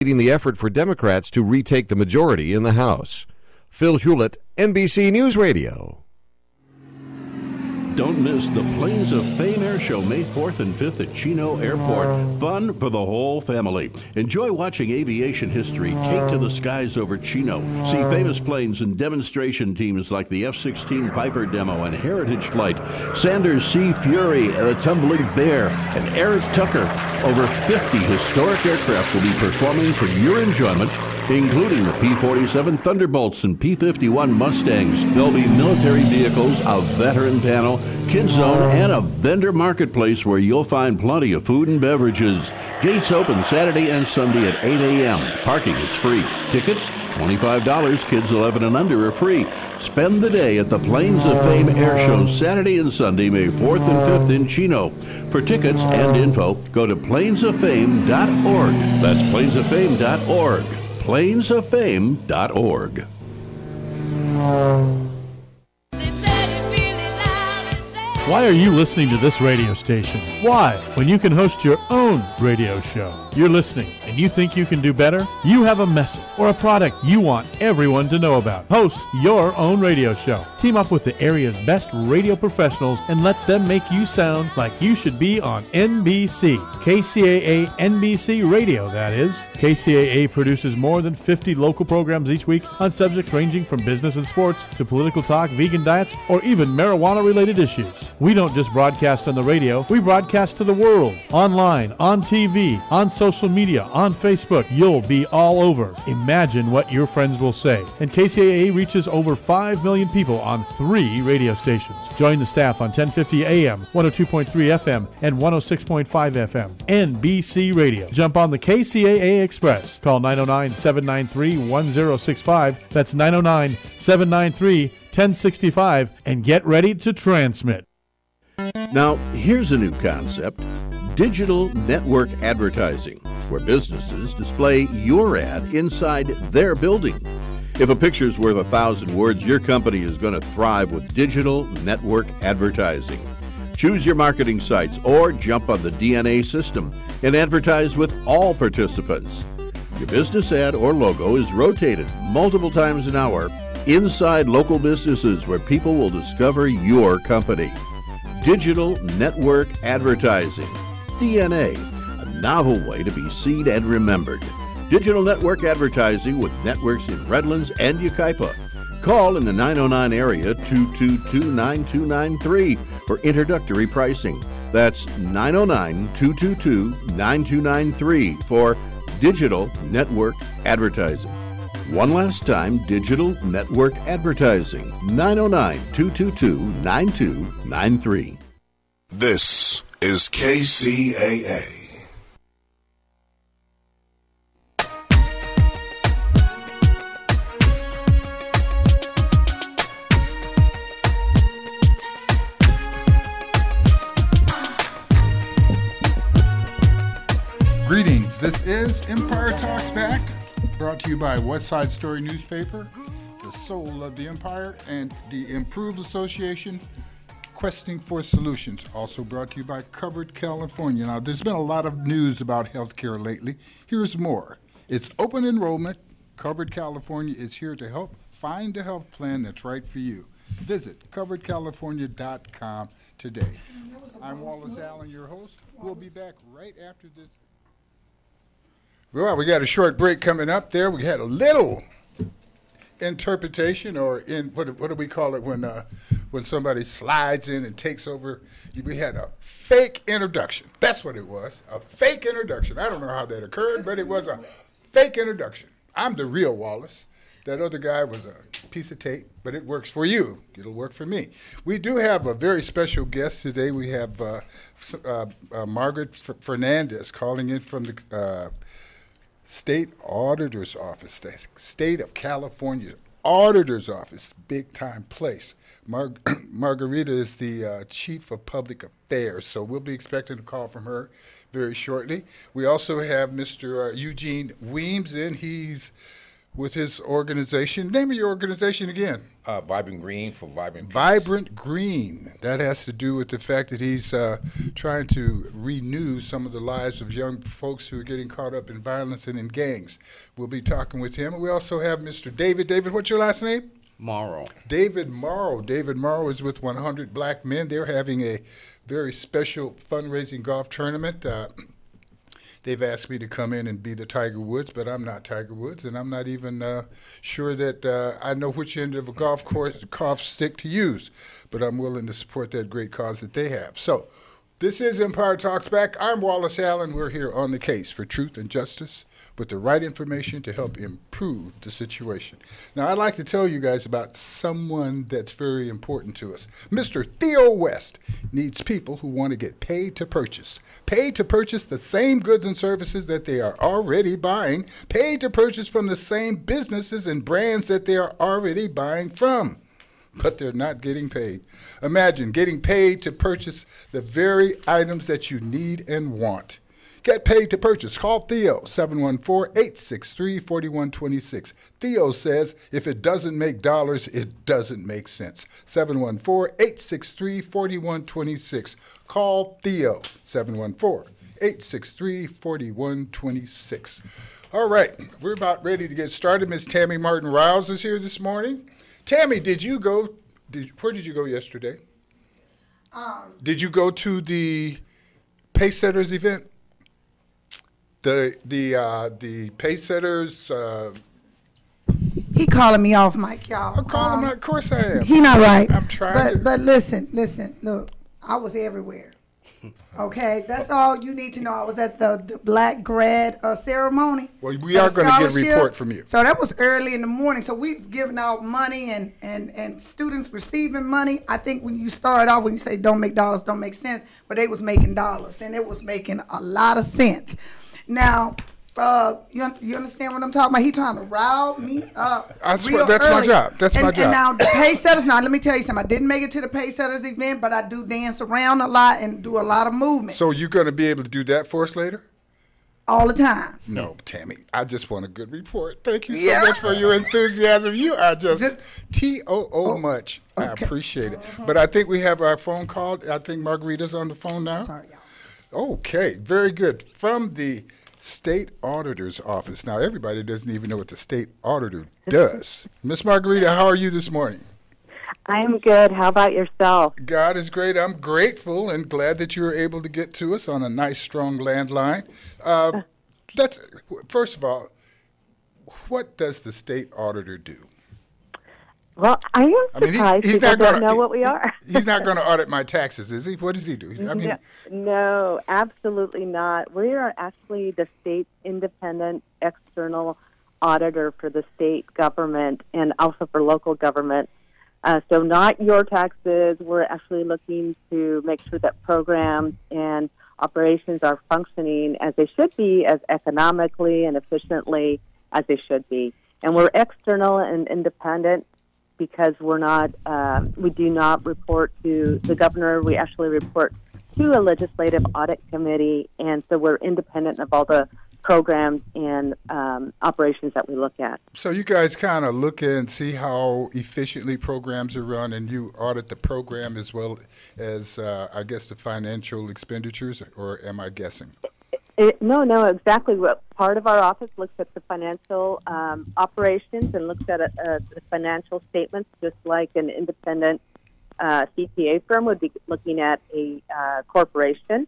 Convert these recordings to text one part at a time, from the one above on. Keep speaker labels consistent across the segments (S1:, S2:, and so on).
S1: leading the effort for Democrats to retake the majority in the House. Phil Hewlett, NBC News Radio.
S2: Don't miss the Plains of Fame Air Show May 4th and 5th at Chino Airport. Fun for the whole family. Enjoy watching aviation history take to the skies over Chino. See famous planes and demonstration teams like the F-16 Piper Demo and Heritage Flight, Sanders Sea Fury, the Tumbling Bear, and Eric Tucker. Over 50 historic aircraft will be performing for your enjoyment, including the P-47 Thunderbolts and P-51 Mustangs. There'll be military vehicles, a veteran panel, kids zone, and a vendor marketplace where you'll find plenty of food and beverages. Gates open Saturday and Sunday at 8 a.m. Parking is free. Tickets, $25. Kids 11 and under are free. Spend the day at the Plains of Fame Air Show Saturday and Sunday, May 4th and 5th in Chino. For tickets and info, go to plainsoffame.org. That's plainsoffame.org. plainsoffame.org.
S3: Why are you listening to this radio station? Why? When you can host your own radio show. You're listening and you think you can do better? You have a message or a product you want everyone to know about. Host your own radio show. Team up with the area's best radio professionals and let them make you sound like you should be on NBC. KCAA NBC Radio, that is. KCAA produces more than 50 local programs each week on subjects ranging from business and sports to political talk, vegan diets, or even marijuana-related issues. We don't just broadcast on the radio, we broadcast to the world. Online, on TV, on social media, on Facebook. You'll be all over. Imagine what your friends will say. And KCAA reaches over 5 million people on 3 radio stations. Join the staff on 1050 AM, 102.3 FM, and 106.5 FM. NBC Radio. Jump on the KCAA Express. Call 909-793-1065. That's 909-793-1065. And get ready to transmit.
S2: Now, here's a new concept: digital network advertising, where businesses display your ad inside their building. If a picture's worth 1,000 words, your company is going to thrive with digital network advertising. Choose your marketing sites or jump on the DNA system and advertise with all participants. Your business ad or logo is rotated multiple times an hour inside local businesses where people will discover your company. Digital network advertising. DNA, a novel way to be seen and remembered. Digital network advertising with networks in Redlands and Yucaipa. Call in the 909 area 222-9293 for introductory pricing. That's 909-222-9293 for digital network advertising. One last time, digital network advertising, 909-222-9293.
S4: This is KCAA.
S5: Greetings, this is Empire Talks Back, brought to you by West Side Story Newspaper, the soul of the Empire, and the Improved Association, Questing for Solutions, also brought to you by Covered California. Now, there's been a lot of news about healthcare lately. Here's more. It's open enrollment. Covered California is here to help find a health plan that's right for you. Visit coveredcalifornia.com today. I'm Wallace Allen, your host. We'll be back right after this. Well, we got a short break coming up there. We had a little interpretation, or what do we call it when somebody slides in and takes over? We had a fake introduction. That's what it was, a fake introduction. I don't know how that occurred, but it was a fake introduction. I'm the real Wallace. That other guy was a piece of tape, but it works for you. It'll work for me. We do have a very special guest today. We have Margaret Fernandez calling in from the State Auditor's Office, the State of California Auditor's Office, big time place. Margarita is the Chief of Public Affairs, so we'll be expecting a call from her very shortly. We also have Mr. Eugene Weems in. He's with his organization. Name of your organization again.
S6: Vibrant Green for Vibrant Peace.
S5: Vibrant Green. That has to do with the fact that he's trying to renew some of the lives of young folks who are getting caught up in violence and in gangs. We'll be talking with him. And we also have Mr. David. David, what's your last name?
S6: Morrow.
S5: David Morrow. David Morrow is with 100 Black Men. They're having a very special fundraising golf tournament. They've asked me to come in and be the Tiger Woods, but I'm not Tiger Woods, and I'm not even sure that I know which end of a golf stick to use, but I'm willing to support that great cause that they have. So this is Empire Talks Back. I'm Wallace Allen. We're here on the case for truth and justice with the right information to help improve the situation. Now, I'd like to tell you guys about someone that's very important to us. Mr. Theo West needs people who want to get paid to purchase the same goods and services that they are already buying, paid to purchase from the same businesses and brands that they are already buying from. But they're not getting paid. Imagine getting paid to purchase the very items that you need and want. Get paid to purchase. Call Theo, 714-863-4126. Theo says if it doesn't make dollars, it doesn't make sense. 714-863-4126. Call Theo, 714-863-4126. All right, we're about ready to get started. Miss Tammy Martin-Riles is here this morning. Tammy, where did you go yesterday? Did you go to the Pace Setters event? The Pace Setters.
S7: He calling me off mic, y'all.
S5: I'm calling him. Of course I am.
S7: He not right.
S5: I'm trying.
S7: But listen. Look, I was everywhere. Okay, that's all you need to know. I was at the Black grad ceremony.
S5: Well, we are going to get a report from you.
S7: So that was early in the morning. So we was giving out money and students receiving money. I think when you start off, when you say don't make dollars, don't make sense, but they was making dollars, and it was making a lot of sense. Now, you understand what I'm talking about? He trying to rile me up.
S5: I swear, that's my job. That's my job.
S7: And now the Pace Setters. Now let me tell you something. I didn't make it to the Pace Setters event, but I do dance around a lot and do a lot of movement.
S5: So you're going to be able to do that for us later?
S7: All the time.
S5: No, Tammy. I just want a good report. Thank you so much for your enthusiasm. You are just T-O-O much. Okay. I appreciate it. But I think we have our phone call. I think Margarita's on the phone now.
S7: Sorry, y'all.
S5: Okay, very good. From the State Auditor's Office. Now, everybody doesn't even know what the State Auditor does. Miss Margarita, how are you this morning?
S8: I'm good. How about yourself?
S5: God is great. I'm grateful and glad that you were able to get to us on a nice, strong landline. First of all, what does the State Auditor do?
S8: Well, I am surprised people don't know what we are.
S5: He's not going to audit my taxes, is he? What does he do?
S8: No, absolutely not. We are actually the state's independent external auditor for the state government and also for local government. So not your taxes. We're actually looking to make sure that programs and operations are functioning as they should be, as economically and efficiently as they should be. And we're external and independent because we're not, we do not report to the governor. We actually report to a legislative audit committee, and so we're independent of all the programs and operations that we look at.
S5: So you guys kind of look and see how efficiently programs are run, and you audit the program as well as, I guess, the financial expenditures, or am I guessing?
S8: No, exactly. Part of our office looks at the financial operations and looks at the financial statements, just like an independent CPA firm would be looking at a corporation.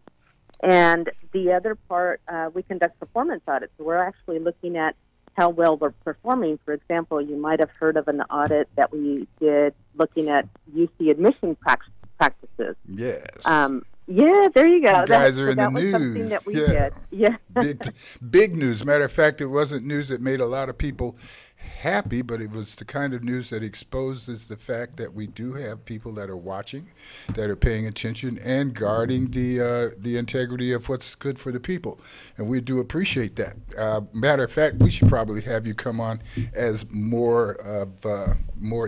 S8: And the other part, we conduct performance audits. So we're actually looking at how well we're performing. For example, you might have heard of an audit that we did looking at UC admission practices.
S5: Yes.
S8: Yeah, there you go.
S5: You guys are in the
S8: news. That was something that we did.
S5: Yeah. Big news. Matter of fact, it wasn't news that made a lot of people happy, but it was the kind of news that exposes the fact that we do have people that are watching, that are paying attention, and guarding the integrity of what's good for the people. And we do appreciate that. Matter of fact, we should probably have you come on as more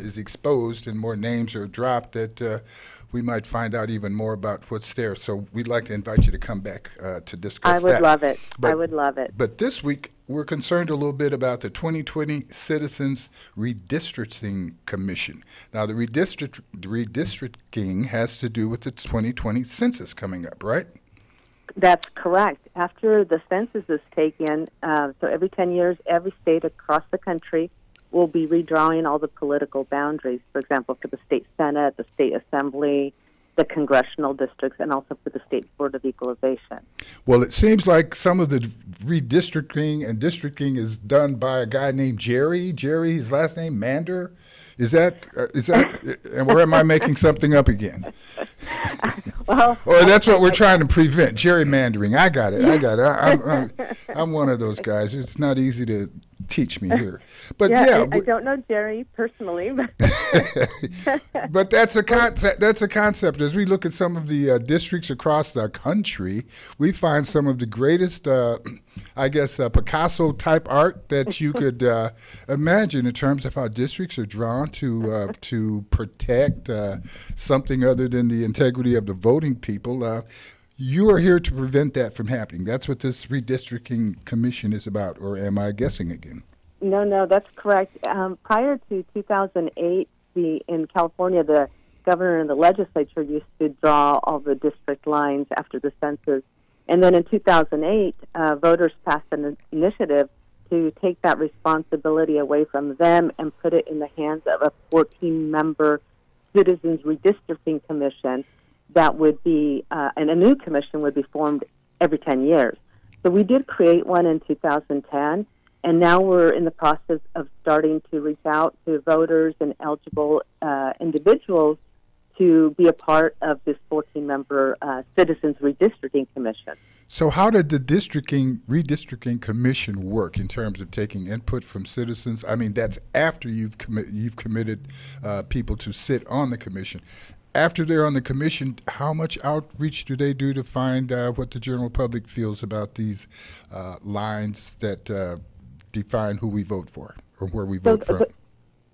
S5: is exposed and more names are dropped that we might find out even more about what's there. So we'd like to invite you to come back to discuss that.
S8: I would love it. I would love it.
S5: But this week, we're concerned a little bit about the 2020 Citizens Redistricting Commission. Now, the redistricting has to do with the 2020 census coming up, right?
S8: That's correct. After the census is taken, so every 10 years, every state across the country will be redrawing all the political boundaries, for example, for the state senate, the state assembly, the congressional districts, and also for the State Board of Equalization.
S5: Well, it seems like some of the redistricting and districting is done by a guy named Jerry. Jerry, his last name, Mander. Is that, or am I making something up again?
S8: Well,
S5: or that's what we're trying to prevent, gerrymandering. I got it. I'm one of those guys. It's not easy to teach me here. But
S8: I don't know Jerry personally, but
S5: but that's a concept. That's a concept. As we look at some of the districts across the country, we find some of the greatest, Picasso type art that you could imagine in terms of how districts are drawn to protect something other than the integrity of the voting people. You are here to prevent that from happening. That's what this redistricting commission is about, or am I guessing again?
S8: No, that's correct. Prior to 2008, in California, the governor and the legislature used to draw all the district lines after the census. And then in 2008, voters passed an initiative to take that responsibility away from them and put it in the hands of a 14-member Citizens Redistricting Commission that would be, and a new commission would be formed every 10 years. So we did create one in 2010, and now we're in the process of starting to reach out to voters and eligible individuals to be a part of this 14-member Citizens Redistricting Commission.
S5: So how did the redistricting commission work in terms of taking input from citizens? I mean, that's after you've committed people to sit on the commission. After they're on the commission, how much outreach do they do to find what the general public feels about these lines that define who we vote for or where we vote from?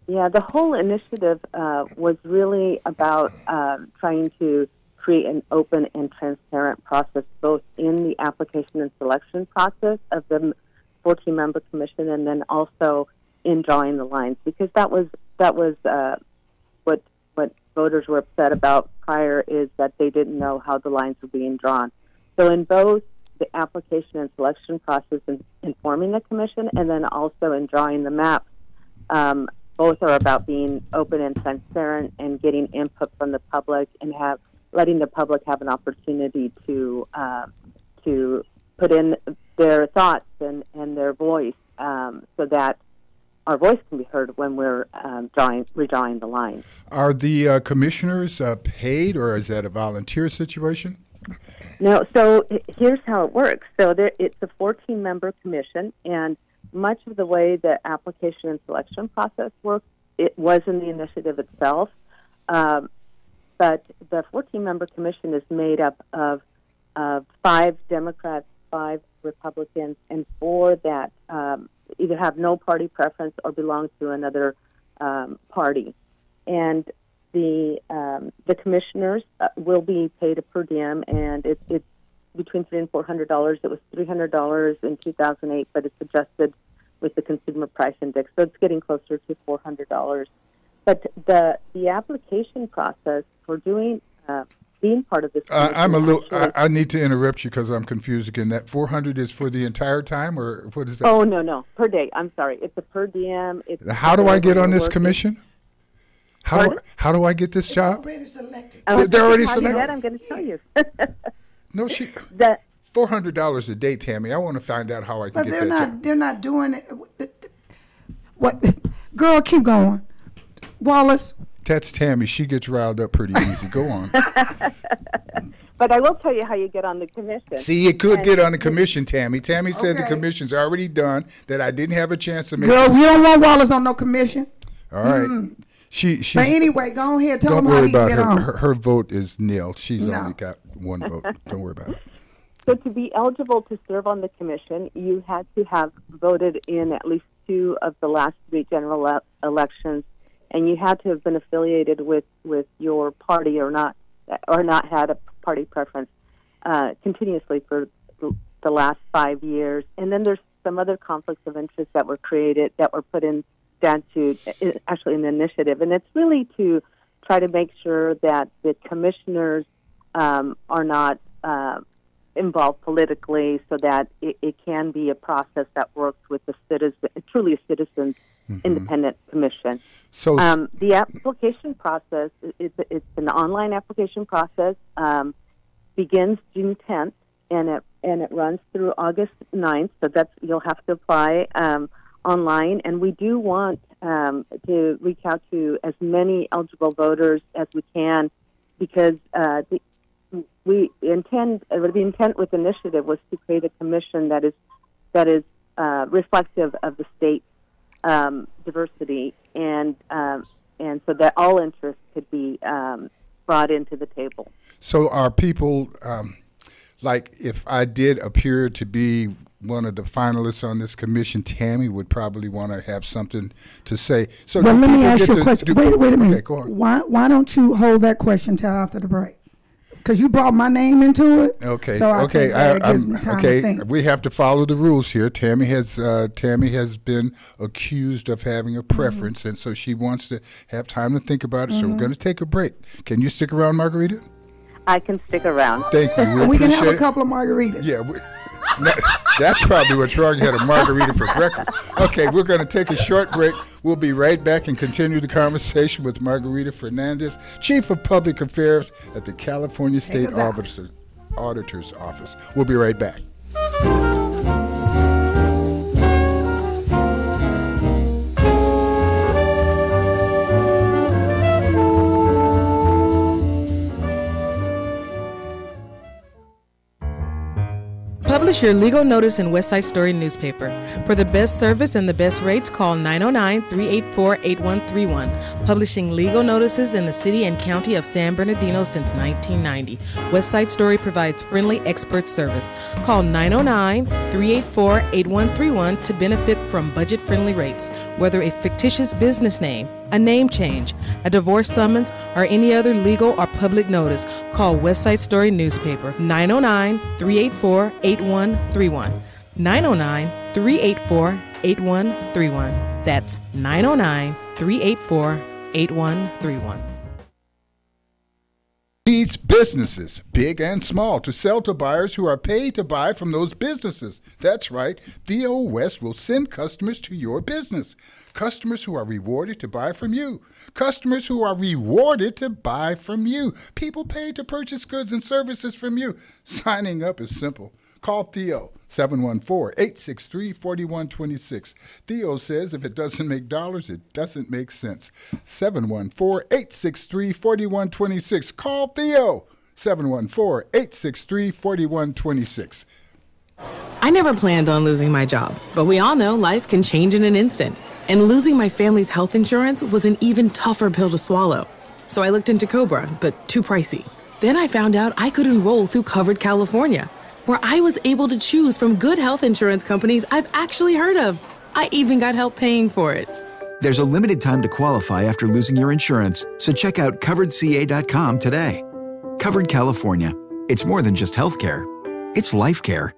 S8: The whole initiative was really about trying to create an open and transparent process, both in the application and selection process of the 14-member commission, and then also in drawing the lines, because that was what voters were upset about prior, is that they didn't know how the lines were being drawn. So in both the application and selection process in forming the commission, and then also in drawing the maps, both are about being open and transparent and getting input from the public and letting the public have an opportunity to put in their thoughts and their voice, so that our voice can be heard when we're redrawing the lines.
S5: Are the commissioners paid, or is that a volunteer situation?
S8: No, so here's how it works. So it's a 14-member commission, and much of the way the application and selection process works, it was in the initiative itself. But the 14-member commission is made up of 5 Democrats, 5 Republicans, and 4 that either have no party preference or belong to another party. And the commissioners will be paid a per diem, and it's between $300 and $400. It was $300 in 2008, but it's adjusted with the Consumer Price Index, so it's getting closer to $400. But the application process for doing being part of this.
S5: I need to interrupt you because I'm confused again. That $400 is for the entire time, or what is that?
S8: Oh no, per day. I'm sorry, it's a per diem.
S5: How do I get on this commission? How do I get this job?
S7: Already selected.
S5: They're already selected.
S8: I'm going to tell you.
S5: No, $400 a day, Tammy. I want to find out how I can get that job.
S7: But they're not doing it. What? Girl, keep going. Wallace.
S5: That's Tammy. She gets riled up pretty easy. Go on.
S8: But I will tell you how you get on the commission.
S5: See, you could get on the commission, Tammy. Tammy said the commission's already done, that I didn't have a chance to make
S7: Girl, we don't want Wallace on no commission.
S5: All right.
S7: But anyway, go ahead. Tell
S5: them
S7: how you get on.
S5: Her vote is nil. She's only got 1 vote. Don't worry about it.
S8: So to be eligible to serve on the commission, you had to have voted in at least 2 of the last 3 general elections, and you had to have been affiliated with your party or not had a party preference continuously for the last 5 years. And then there's some other conflicts of interest that were created, that were put in statute, actually in the initiative. And it's really to try to make sure that the commissioners are not involved politically, so that it can be a process that works with the citizen, truly a citizen's independent commission.
S5: So
S8: the application process, it's an online application process, begins June 10th, and it runs through August 9th, so you'll have to apply online. And we do want to reach out to as many eligible voters as we can, because the intent with the initiative was to create a commission that is reflective of the state diversity, and so that all interests could be brought into the table.
S5: So are people, like if I did appear to be one of the finalists on this commission, Tammy would probably want to have something to say. So
S7: well, let me ask you a question. Wait a minute.
S5: Okay, go on.
S7: Why don't you hold that question till after the break? Because you brought my name into it.
S5: Okay.
S7: So I think that gives me time to think.
S5: We have to follow the rules here. Tammy has been accused of having a preference, and so she wants to have time to think about it. So we're going to take a break. Can you stick around, Margarita?
S8: I can stick around.
S5: Thank you.
S7: We can have a couple of margaritas.
S5: Yeah. That's probably what's wrong. You had a margarita for breakfast. Okay, we're going to take a short break. We'll be right back and continue the conversation with Margarita Fernandez, Chief of Public Affairs at the California State Auditor's Office. We'll be right back.
S9: Publish your legal notice in West Side Story newspaper. For the best service and the best rates, call 909-384-8131. Publishing legal notices in the city and county of San Bernardino since 1990. West Side Story provides friendly expert service. Call 909-384-8131 to benefit from budget-friendly rates. Whether a fictitious business name, a name change, a divorce summons, or any other legal or public notice, call West Side Story newspaper 909-384-8131. 909-384-8131. That's 909-384-8131.
S5: These businesses, big and small, to sell to buyers who are paid to buy from those businesses. That's right. Theo West will send customers to your business. Customers who are rewarded to buy from you. Customers who are rewarded to buy from you. People paid to purchase goods and services from you. Signing up is simple. Call Theo, 714-863-4126. Theo says if it doesn't make dollars, it doesn't make sense. 714-863-4126. Call Theo, 714-863-4126.
S10: I never planned on losing my job, but we all know life can change in an instant. And losing my family's health insurance was an even tougher pill to swallow. So I looked into Cobra, but too pricey. Then I found out I could enroll through Covered California, where I was able to choose from good health insurance companies I've actually heard of. I even got help paying for it.
S11: There's a limited time to qualify after losing your insurance, so check out CoveredCA.com today. Covered California. It's more than just health care. It's life care.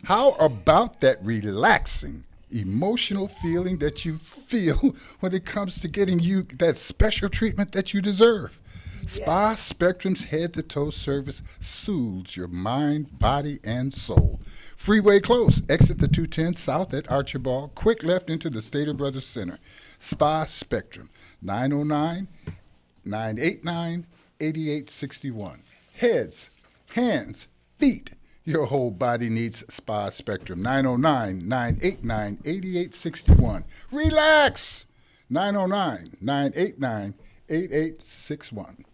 S5: How about that relaxing, emotional feeling that you feel when it comes to getting you that special treatment that you deserve? Spa Spectrum's head-to-toe service soothes your mind, body, and soul. Freeway close. Exit the 210 south at Archibald. Quick left into the Stater Brothers Center. Spa Spectrum, 909-989-8861. Heads, hands, feet. Your whole body needs Spa Spectrum. 909-989-8861. Relax. 909-989-8861.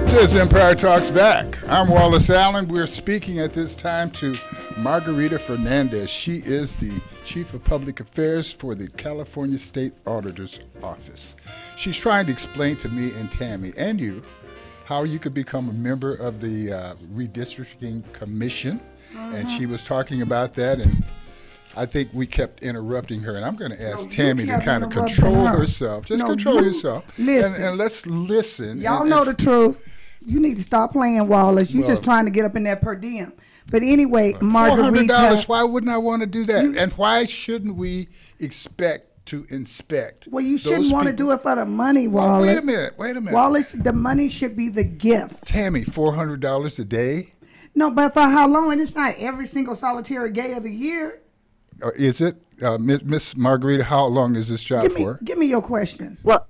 S5: This is Empire Talks Back. I'm Wallace Allen. We're speaking at this time to Margarita Fernandez. She is the Chief of Public Affairs for the California State Auditor's Office. She's trying to explain to me and Tammy and you how you could become a member of the Redistricting Commission. And she was talking about that, and I think we kept interrupting her, and I'm going to ask
S7: you
S5: Tammy to
S7: kept
S5: kind of
S7: interrupting
S5: control
S7: her.
S5: herself. Just
S7: No,
S5: control
S7: you
S5: yourself.
S7: listen.
S5: And let's listen.
S7: Y'all know the truth. You need to stop playing, Wallace. You
S5: Well-
S7: just trying to get up in that per diem. But anyway, Margarita.
S5: $400, why wouldn't I want to do that? And why shouldn't we expect to inspect?
S7: Well, you shouldn't want to do it for the money,
S5: Well,
S7: Wallace.
S5: wait a minute.
S7: Wallace, the money should be the gift.
S5: Tammy, $400 a day?
S7: No, but for how long? And it's not every single solitary day of the year.
S5: Or is it? Miss Margarita, how long is this job for?
S7: Give me your questions.
S8: Well,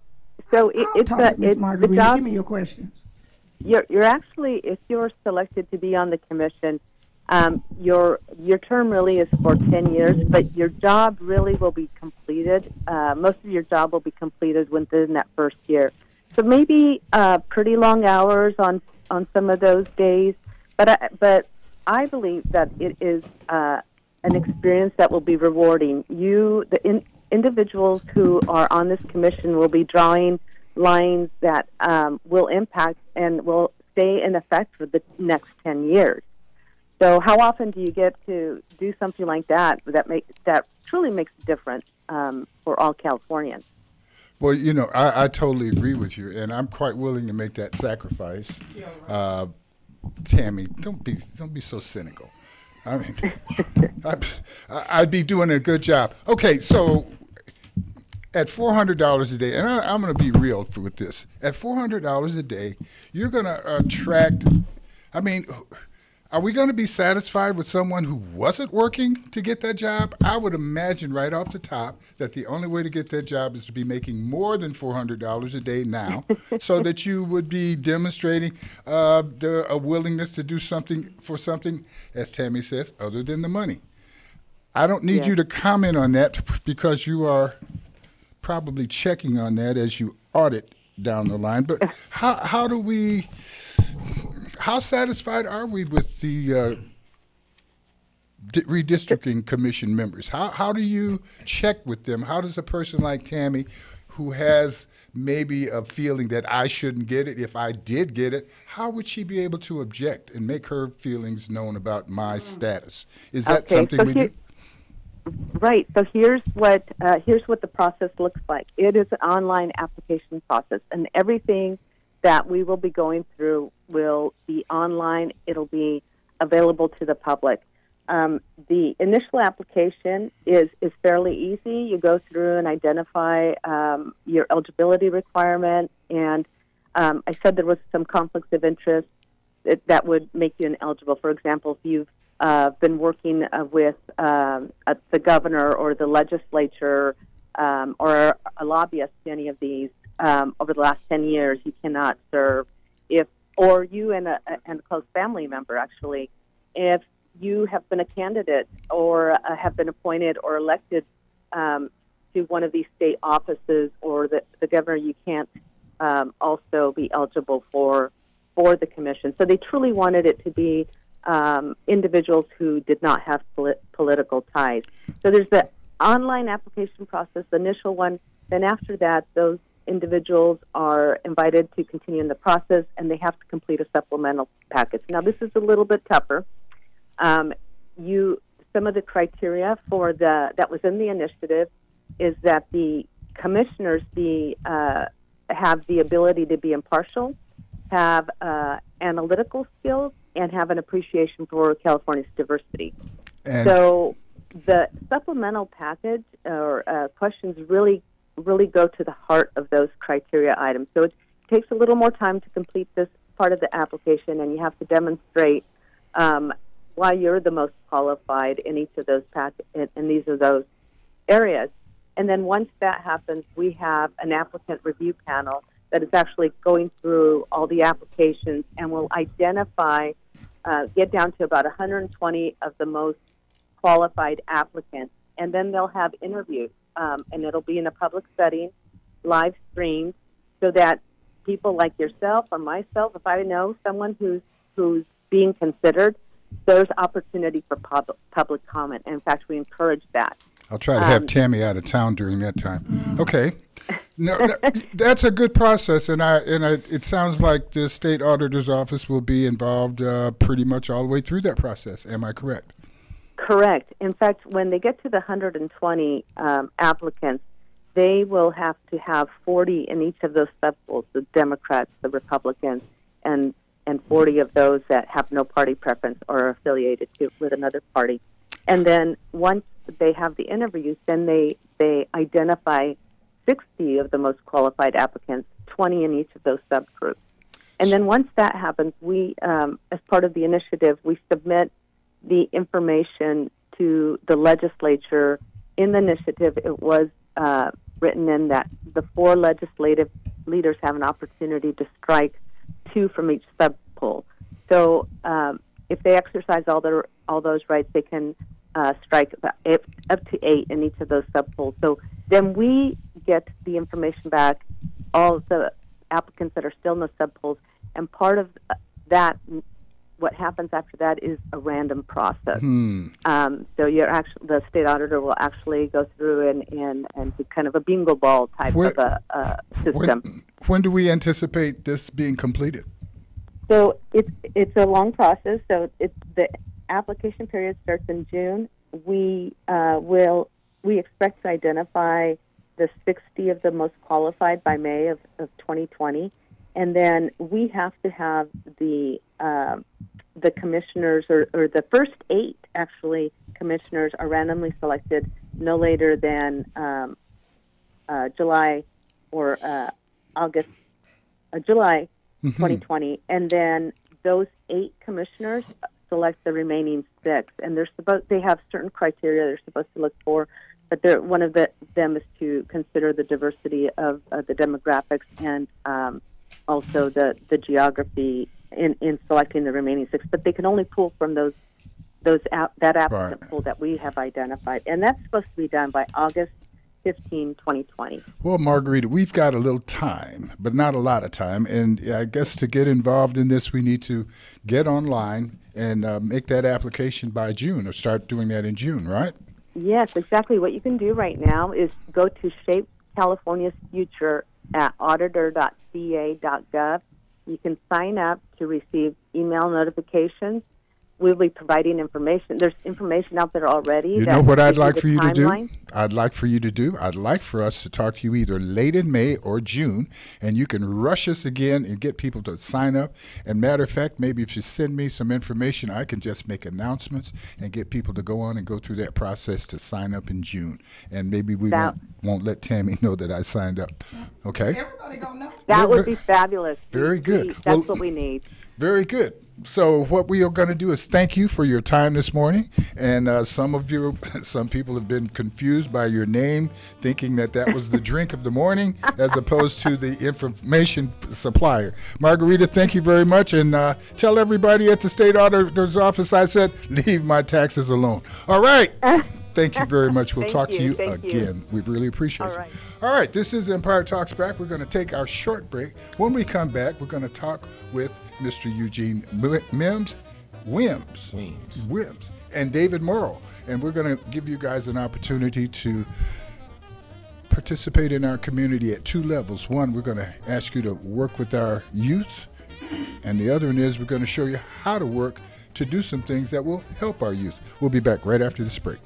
S8: so
S7: I'll talk to Miss
S8: the
S7: Margarita.
S8: job.
S7: Give me your questions.
S8: You're actually, if you're selected to be on the commission, your term really is for 10 years, but your job really will be completed. Most of your job will be completed within that first year. So maybe pretty long hours on some of those days, but I believe that it is an experience that will be rewarding. Individuals who are on this commission will be drawing lines that will impact and will stay in effect for the next 10 years. So how often do you get to do something like that that truly makes a difference for all Californians?
S5: Well, I totally agree with you, and I'm quite willing to make that sacrifice. Yeah, right. Tammy, don't be so cynical. I mean, I'd be doing a good job. Okay, so at $400 a day, and I'm going to be real with this. At $400 a day, you're going to attract. I mean, are we going to be satisfied with someone who wasn't working to get that job? I would imagine right off the top that the only way to get that job is to be making more than $400 a day now, so that you would be demonstrating a willingness to do something, as Tammy says, other than the money. I don't need you to comment on that because you are probably checking on that as you audit down the line. But how satisfied are we with the redistricting commission members? How do you check with them? How does a person like Tammy, who has maybe a feeling that I shouldn't get it, if I did get it, how would she be able to object and make her feelings known about my status? Is that something we do?
S8: Right. So here's what the process looks like. It is an online application process, and everything that we will be going through will be online. It'll be available to the public. The initial application is fairly easy. You go through and identify your eligibility requirement, and I said there was some conflicts of interest that would make you ineligible. For example, if you've been working with the governor or the legislature or a lobbyist to any of these over the last 10 years, you cannot serve. Or you and a close family member, actually, if you have been a candidate or have been appointed or elected to one of these state offices or the governor, you can't also be eligible for the commission. So they truly wanted it to be individuals who did not have political ties. So there's the online application process, the initial one. Then after that, those individuals are invited to continue in the process, and they have to complete a supplemental package. Now, this is a little bit tougher. Some of the criteria for that was in the initiative is that the commissioners have the ability to be impartial, have analytical skills, and have an appreciation for California's diversity. And so the supplemental package or questions really go to the heart of those criteria items. So it takes a little more time to complete this part of the application, and you have to demonstrate why you're the most qualified in each of those in these of those areas. And then once that happens, we have an applicant review panel that is actually going through all the applications and will identify, get down to about 120 of the most qualified applicants, and then they'll have interviews. And it'll be in a public setting, live streamed, so that people like yourself or myself, if I know someone who's being considered, there's opportunity for public comment. And in fact, we encourage that.
S5: I'll try to have Tammy out of town during that time. Okay. No, that's a good process, and it sounds like the state auditor's office will be involved pretty much all the way through that process. Am I correct?
S8: Correct. In fact, when they get to the 120 applicants, they will have to have 40 in each of those subpools, the Democrats, the Republicans, and 40 of those that have no party preference or are affiliated with another party. And then once they have the interviews, then they identify 60 of the most qualified applicants, 20 in each of those subgroups. And then once that happens, we, as part of the initiative, we submit the information to the legislature. In the initiative, it was written in that the 4 legislative leaders have an opportunity to strike 2 from each subpool. So if they exercise all those rights, they can strike up to 8 in each of those subpools. So then we get the information back, all of the applicants that are still in the subpools, and part of that, what happens after that is a random process. So the state auditor will actually go through and do kind of a bingo ball type of a system.
S5: When do we anticipate this being completed?
S8: So it's a long process. So the application period starts in June. We expect to identify the 60 of the most qualified by May of 2020, and then we have to have the commissioners or the first 8 actually commissioners are randomly selected no later than July or July 2020, and then those 8 commissioners select the remaining 6, and they have certain criteria they're supposed to look for, but one of them is to consider the diversity of the demographics and also the geography in selecting the remaining 6. But they can only pull from that applicant pool that we have identified, and that's supposed to be done by August 15, 2020.
S5: Well, Margarita, we've got a little time, but not a lot of time. And I guess to get involved in this, we need to get online and make that application by June, or start doing that in June, right?
S8: Yes, exactly. What you can do right now is go to Shape California's Future at auditor.ca.gov. You can sign up to receive email notifications. We'll be providing information. There's information out there already.
S5: You know what I'd like for you to do? I'd like for us to talk to you either late in May or June, and you can rush us again and get people to sign up. And matter of fact, maybe if you send me some information, I can just make announcements and get people to go on and go through that process to sign up in June. And maybe we won't let Tammy know that I signed up. Okay?
S7: Everybody gonna know.
S8: That would be fabulous.
S5: Very good.
S8: That's what we need.
S5: Very good. So what we are going to do is thank you for your time this morning. And some people have been confused by your name, thinking that was the drink of the morning as opposed to the information supplier. Margarita, thank you very much. And tell everybody at the state auditor's office I said, leave my taxes alone. All right. Thank you very much. We'll talk to you again. We really appreciate it. All right. This is Empire Talks Back. We're going to take our short break. When we come back, we're going to talk with Mr. Eugene Wims and David Morrow. And we're going to give you guys an opportunity to participate in our community at 2 levels. One, we're going to ask you to work with our youth. And the other one is we're going to show you how to work to do some things that will help our youth. We'll be back right after this break.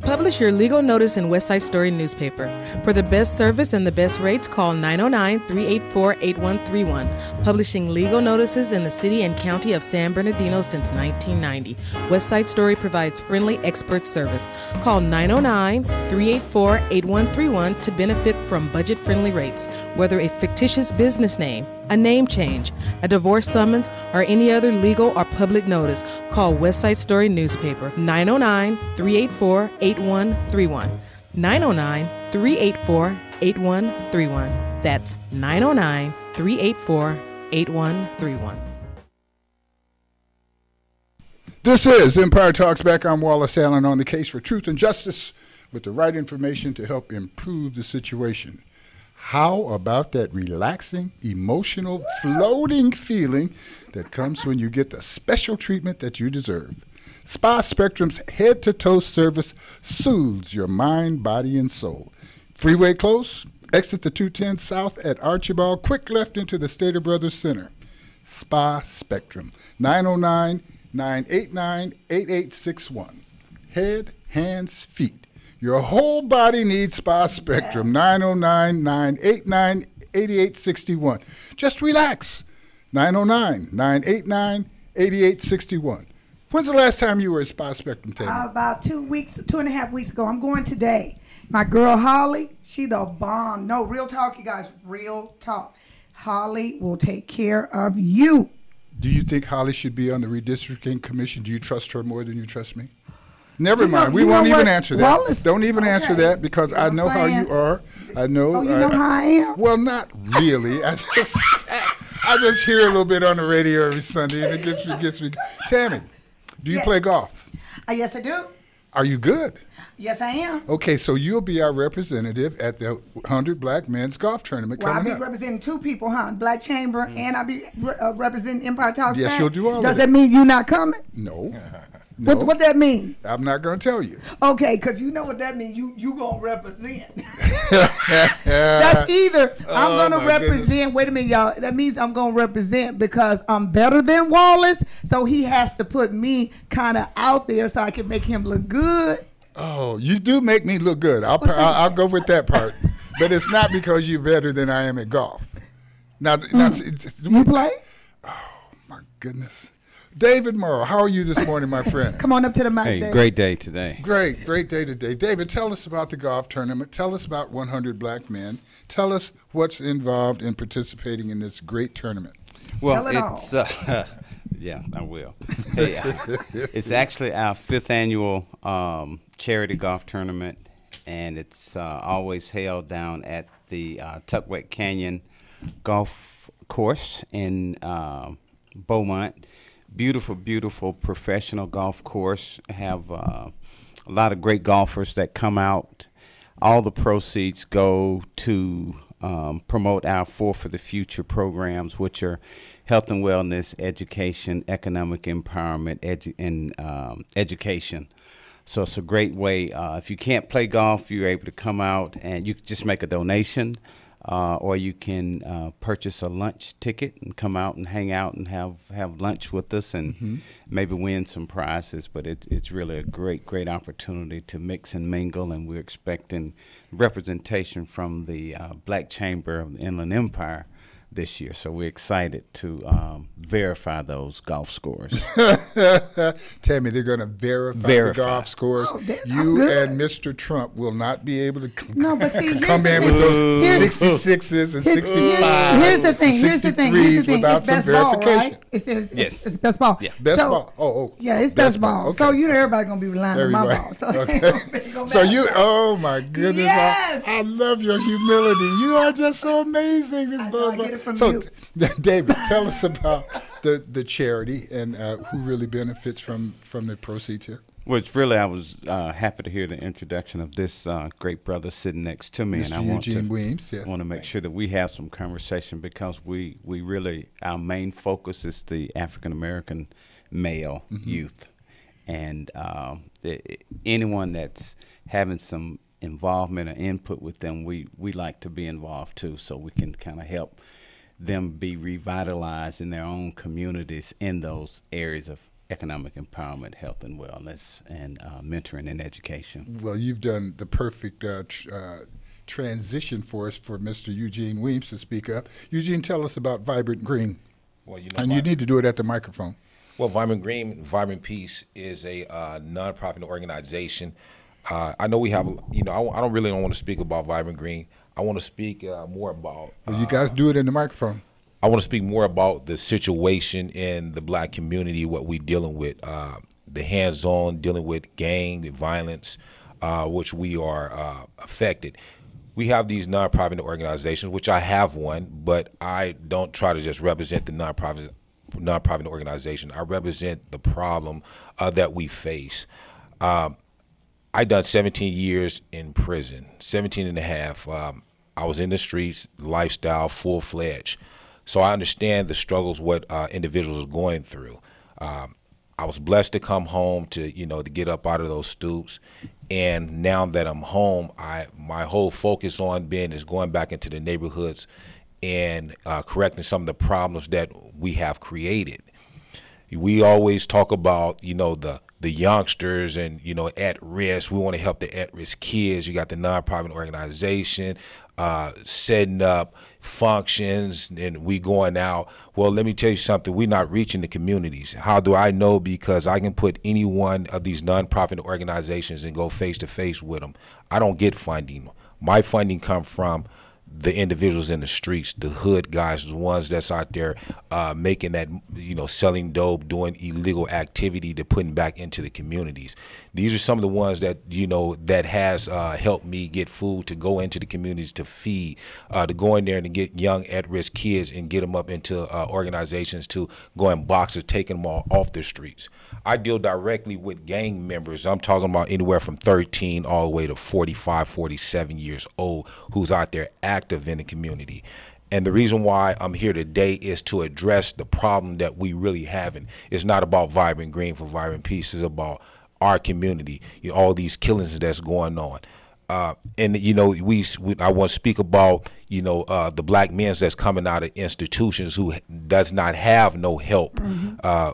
S9: Publish your legal notice in West Side Story newspaper. For the best service and the best rates, call 909-384-8131. Publishing legal notices in the city and county of San Bernardino since 1990. West Side Story provides friendly expert service. Call 909-384-8131 to benefit from budget-friendly rates. Whether a fictitious business name, a name change, a divorce summons, or any other legal or public notice, call West Side Story newspaper 909-384-8131. 909-384-8131. That's 909-384-8131.
S5: This is Empire Talks Back. I'm Wallace Allen, on the case for truth and justice with the right information to help improve the situation. How about that relaxing, emotional, floating feeling that comes when you get the special treatment that you deserve? Spa Spectrum's head-to-toe service soothes your mind, body, and soul. Freeway close. Exit the 210 south at Archibald. Quick left into the Stater Brothers Center. Spa Spectrum. 909-989-8861. Head, hands, feet. Your whole body needs Spa Spectrum. 909-989-8861. Just relax. 909-989-8861. When's the last time you were at Spa Spectrum, Tammy?
S7: About 2.5 weeks ago. I'm going today. My girl Holly, she the bomb. No, real talk, you guys. Real talk. Holly will take care of you.
S5: Do you think Holly should be on the redistricting commission? Do you trust her more than you trust me? Never mind. We won't even answer that.
S7: Wallace,
S5: Don't even answer that because I know how you are. I know.
S7: Oh, you know how I am?
S5: Well, not really. I just hear a little bit on the radio every Sunday, and it gets me. Tammy, do you play golf?
S7: Yes, I do.
S5: Are you good?
S7: Yes, I am.
S5: Okay, so you'll be our representative at the 100 Black Men's Golf Tournament coming up.
S7: I'll be representing two people, Black Chamber, and I'll be representing Empire Towers.
S5: Yes, you'll do all of
S7: Does
S5: that
S7: that mean you're not coming?
S5: No. No.
S7: What that mean?
S5: I'm not going to tell you.
S7: Okay, because you know what that means. You going to represent. That's either I'm going to represent. Goodness. Wait a minute, y'all. That means I'm going to represent because I'm better than Wallace, so he has to put me kind of out there so I can make him look good.
S5: Oh, you do make me look good. I'll go with that part. But it's not because you're better than I am at golf. Now,
S7: you play?
S5: Oh, my goodness. David Morrow, how are you this morning, my friend?
S7: Come on up to the mic,
S12: Hey,
S7: David.
S12: great day today.
S5: Great day today. David, tell us about the golf tournament. Tell us about 100 Black Men. Tell us what's involved in participating in this great tournament.
S12: Well,
S7: tell it all.
S12: Yeah, I will. Hey, it's actually our 5th annual charity golf tournament, and it's always held down at the Tuckwet Canyon Golf Course in Beaumont. Beautiful, beautiful professional golf course. Have a lot of great golfers that come out. All the proceeds go to promote our Four for the Future programs, which are health and wellness, education, economic empowerment, and education. So it's a great way. If you can't play golf, you're able to come out and you can just make a donation. Or you can purchase a lunch ticket and come out and hang out and have lunch with us and maybe win some prizes. But it's really a great opportunity to mix and mingle, and we're expecting representation from the Black Chamber of the Inland Empire this year. So we're excited to verify those golf scores.
S5: Tammy, they're going to verify the golf scores.
S7: Oh,
S5: you and Mr. Trump will not be able to come in
S7: thing.
S5: with those 66s and 65s.
S7: Here's the thing.
S5: Without some verification.
S7: Right? It's
S12: Yes.
S7: it's best ball.
S12: Yeah.
S5: Best ball. Oh.
S7: Yeah, it's best ball.
S5: Okay.
S7: So everybody's going to be relying on my ball. So,
S5: oh my goodness.
S7: Yes.
S5: I love your humility. You are just so amazing.
S7: I get it from
S5: so,
S7: you.
S5: David, tell us about the charity and who really benefits from the proceeds here.
S12: Well, it's really, I was happy to hear the introduction of this great brother sitting next to me.
S5: Mr.
S12: And I
S5: Eugene Weems, yes.
S12: want to make sure that we have some conversation because we really, our main focus is the African-American male youth. And anyone that's having some involvement or input with them, we like to be involved too, so we can kind of help them be revitalized in their own communities in those areas of economic empowerment, health and wellness, and mentoring and education.
S5: Well, you've done the perfect transition for us for Mr. Eugene Weems to speak up. Eugene, tell us about Vibrant Green.
S6: Well,
S5: and you need to do it at the microphone.
S6: Well, Vibrant Green, Vibrant Peace is a nonprofit organization. I know we have, I don't really want to speak about Vibrant Green. I want to speak more about.
S5: Well, you guys do it in the microphone.
S6: I want to speak more about the situation in the Black community, what we're dealing with, the hands-on dealing with gang violence, which we are affected. We have these nonprofit organizations, which I have one, but I don't try to just represent the nonprofit organization. I represent the problem that we face. I done 17 years in prison, 17 and a half. I was in the streets, lifestyle, full-fledged. So I understand the struggles what individuals are going through. I was blessed to come home to get up out of those stoops. And now that I'm home, my whole focus on being is going back into the neighborhoods and correcting some of the problems that we have created. We always talk about, the youngsters and, at risk. We want to help the at-risk kids. You got the nonprofit organization setting up functions, and we going out. Well, let me tell you something. We're not reaching the communities. How do I know? Because I can put any one of these nonprofit organizations and go face-to-face with them. I don't get funding. My funding comes from the individuals in the streets, the hood guys, the ones that's out there making that, selling dope, doing illegal activity to putting back into the communities. These are some of the ones that, that has helped me get food to go into the communities to feed, to go in there and to get young at-risk kids and get them up into organizations to go and box or taking them all off the streets. I deal directly with gang members. I'm talking about anywhere from 13 all the way to 45, 47 years old who's out there active in the community. And the reason why I'm here today is to address the problem that we really having. It's not about Vibrant Green for Vibrant Peace. It's about our community, all these killings that's going on. And I want to speak about the black men that's coming out of institutions who does not have no help.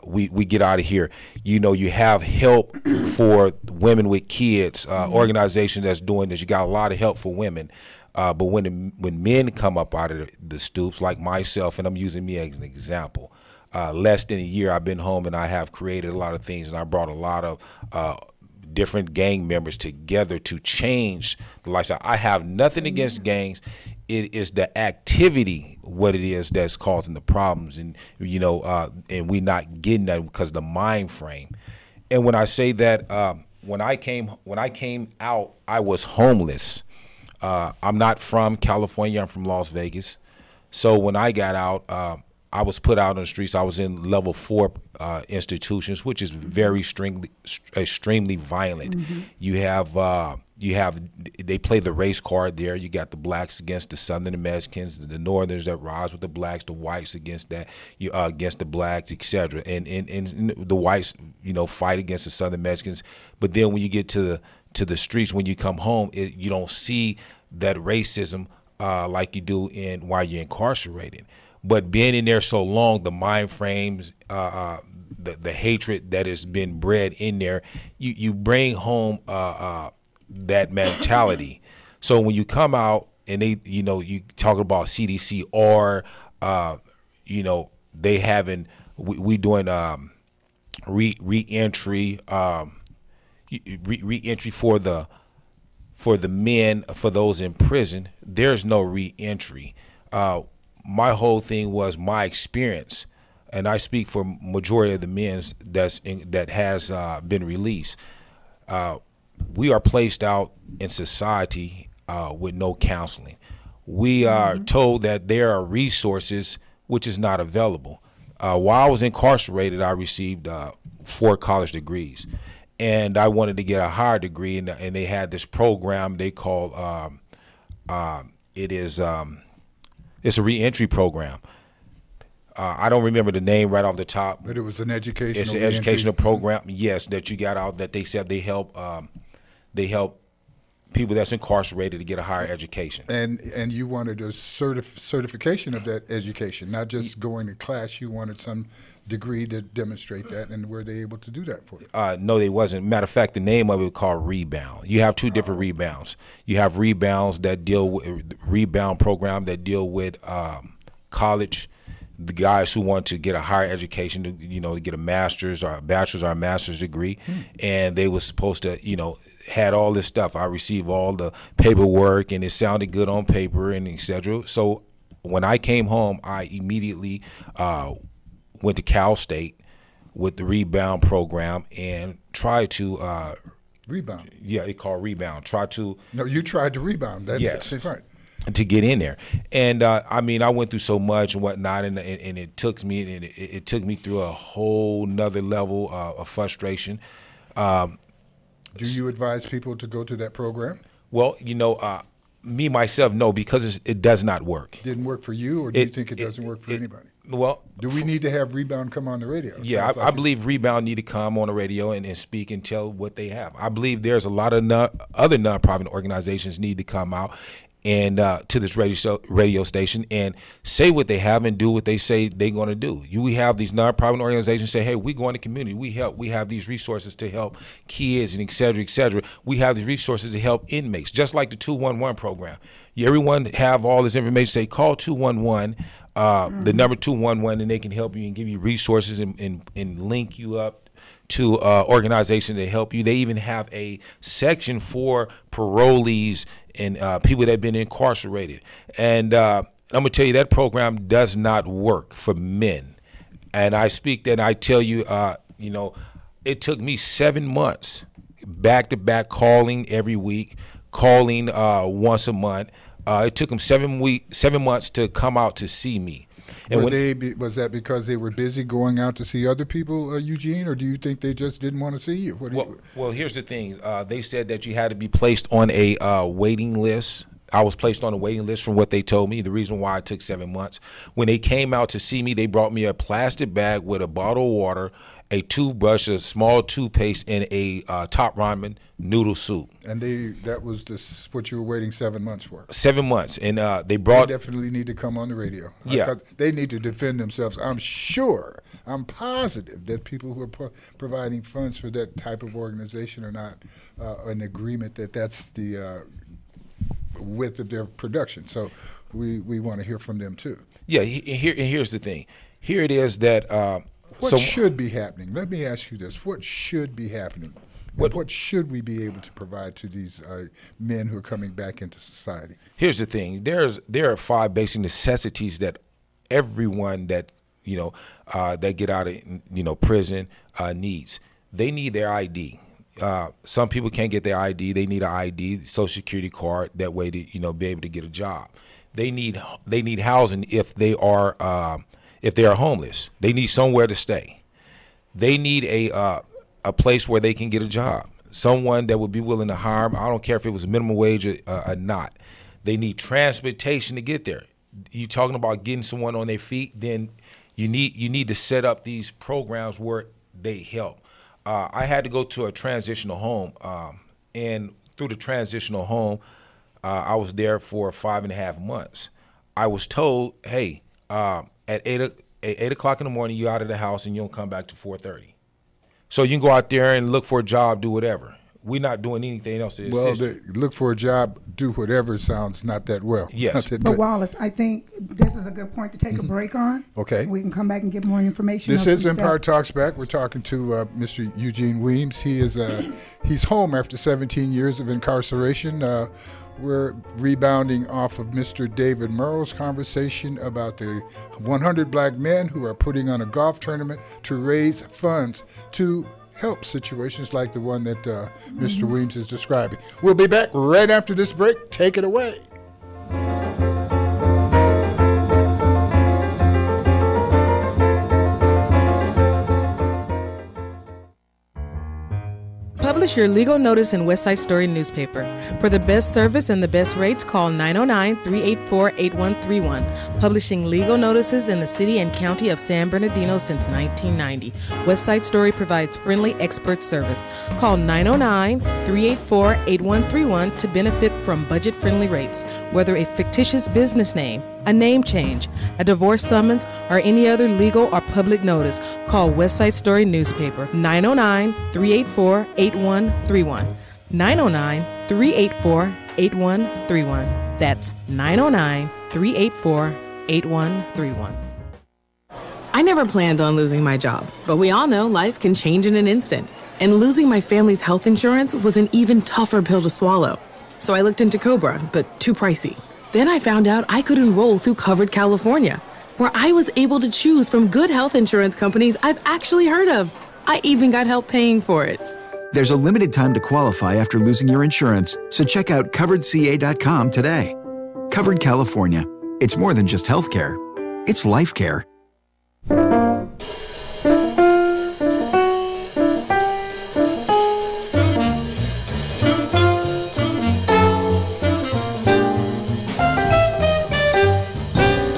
S6: We get out of here. You have help for women with kids. Organization that's doing this. You got a lot of help for women. But when men come up out of the stoops, like myself, and I'm using me as an example, less than a year I've been home and I have created a lot of things, and I brought a lot of different gang members together to change the lifestyle. I have nothing against gangs. It is the activity, what it is, that's causing the problems, and and we not getting that because of the mind frame. And when I say that, when I came out, I was homeless. I'm not from California. I'm from Las Vegas. So when I got out, I was put out on the streets. I was in level 4 institutions, which is very extremely violent. You have they play the race card there. You got the blacks against the Southern Mexicans, the Northerners that rise with the blacks, the whites against that, against the blacks, etc. And the whites, fight against the Southern Mexicans. But then when you get to the streets, when you come home, you don't see that racism like you do while you're incarcerated. But being in there so long, the mind frames, the hatred that has been bred in there, you bring home that mentality. So when you come out and you talk about CDC or, they having, we doing re-entry for the men, for those in prison. There's no re-entry. My whole thing was my experience, and I speak for majority of the men that has been released. We are placed out in society with no counseling. We are told that there are resources which is not available. While I was incarcerated, I received 4 college degrees, and I wanted to get a higher degree, and they had this program they call it's a reentry program. I don't remember the name right off the top.
S5: But it was an educational.
S6: It's an educational program, yes, that you got out, that they said they help people that's incarcerated to get a higher education.
S5: And you wanted a certification of that education, not just going to class. You wanted some degree to demonstrate that, and were they able to do that for you?
S6: No, they wasn't. Matter of fact, the name of it was called Rebound. You have 2 different rebounds. You have rebounds that deal with rebound program that deal with college, the guys who want to get a higher education, to get a master's or a bachelor's or a master's degree, and they were supposed to, had all this stuff. I received all the paperwork, and it sounded good on paper, and etc. So when I came home, I immediately went to Cal State with the Rebound program and tried to
S5: rebound.
S6: Yeah, it called Rebound.
S5: No, you tried to rebound. That's right.
S6: To get in there, and I went through so much and whatnot, and it took me through a whole nother level of frustration.
S5: Do you advise people to go to that program?
S6: Well, me myself, no, because it does not work.
S5: Didn't work for you, or do you think it doesn't work for anybody?
S6: Well,
S5: do we need to have Rebound come on the radio?
S6: Yeah, I believe Rebound need to come on the radio and speak and tell what they have. I believe there's a lot of other nonprofit organizations need to come out and to this radio station and say what they have and do what they say they're going to do. We have these nonprofit organizations say, hey, we go in the community, we help, we have these resources to help kids and et cetera, et cetera. We have these resources to help inmates, just like the 211 program. Everyone have all this information, say call 211, the number 211, and they can help you and give you resources and link you up to organizations that help you. They even have a section for parolees and people that have been incarcerated. And I'm going to tell you that program does not work for men. And I speak that and I tell you, it took me 7 months back-to-back calling every week, calling once a month. It took them 7 months to come out to see me. And
S5: was that because they were busy going out to see other people, Eugene, or do you think they just didn't want to see you?
S6: Well, here's the thing. They said that you had to be placed on a waiting list. I was placed on a waiting list from what they told me, the reason why it took 7 months. When they came out to see me, they brought me a plastic bag with a bottle of water, a toothbrush, a small toothpaste, and a top ramen noodle soup.
S5: And that was what you were waiting 7 months for? 7 months.
S6: And they
S5: definitely need to come on the radio.
S6: Yeah.
S5: They need to defend themselves. I'm positive that people who are providing funds for that type of organization are not in agreement that that's the width of their production. So we want to hear from them too.
S6: Yeah, here's the thing. Here it is that
S5: what should be happening? Let me ask you this. What should be happening? What should we be able to provide to these men who are coming back into society?
S6: Here's the thing. There are 5 basic necessities that everyone that that get out of prison needs. They need their ID. Some people can't get their ID. They need an ID, Social Security card. That way to be able to get a job. They need housing if they are homeless. They need somewhere to stay. They need a place where they can get a job. Someone that would be willing to hire them. I don't care if it was minimum wage or not. They need transportation to get there. You talking about getting someone on their feet? Then you need to set up these programs where they help. I had to go to a transitional home, and through the transitional home, I was there for 5.5 months. I was told, hey, at 8 o'clock in the morning, you're out of the house and you don't come back to 4:30. So you can go out there and look for a job, do whatever. We're not doing anything else.
S5: Well, look for a job, do whatever sounds not that well.
S6: Yes.
S7: But Wallace, I think this is a good point to take a break on.
S5: Okay.
S7: We can come back and get more information.
S5: This is Empire Talks Back. We're talking to Mr. Eugene Weems. He's home after 17 years of incarceration. We're rebounding off of Mr. David Murrow's conversation about the 100 black men who are putting on a golf tournament to raise funds to help situations like the one that Mr. Weems is describing. We'll be back right after this break. Take it away.
S9: Publish your legal notice in West Side Story newspaper. For the best service and the best rates, call 909-384-8131. Publishing legal notices in the city and county of San Bernardino since 1990. West Side Story provides friendly expert service. Call 909-384-8131 to benefit from budget-friendly rates. Whether a fictitious business name, a name change, a divorce summons, or any other legal or public notice, call West Side Story newspaper 909-384-8131. 909-384-8131. That's 909-384-8131.
S10: I never planned on losing my job, but we all know life can change in an instant. And losing my family's health insurance was an even tougher pill to swallow. So I looked into Cobra, but too pricey. Then I found out I could enroll through Covered California, where I was able to choose from good health insurance companies I've actually heard of. I even got help paying for it.
S11: There's a limited time to qualify after losing your insurance, so check out CoveredCA.com today. Covered California. It's more than just healthcare. It's life care.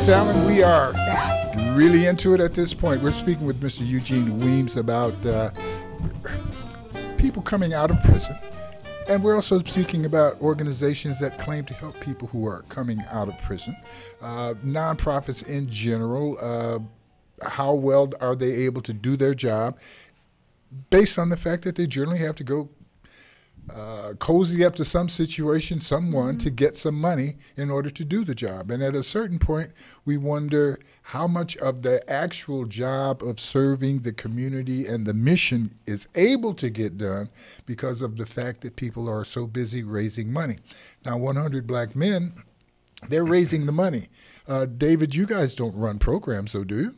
S5: Salmon, we are really into it at this point. We're speaking with Mr. Eugene Weems about people coming out of prison. And we're also speaking about organizations that claim to help people who are coming out of prison, nonprofits in general. How well are they able to do their job based on the fact that they generally have to go cozy up to some situation, someone, to get some money in order to do the job. And at a certain point, we wonder how much of the actual job of serving the community and the mission is able to get done because of the fact that people are so busy raising money. Now, 100 Black Men, they're raising the money. David, you guys don't run programs, though, do you?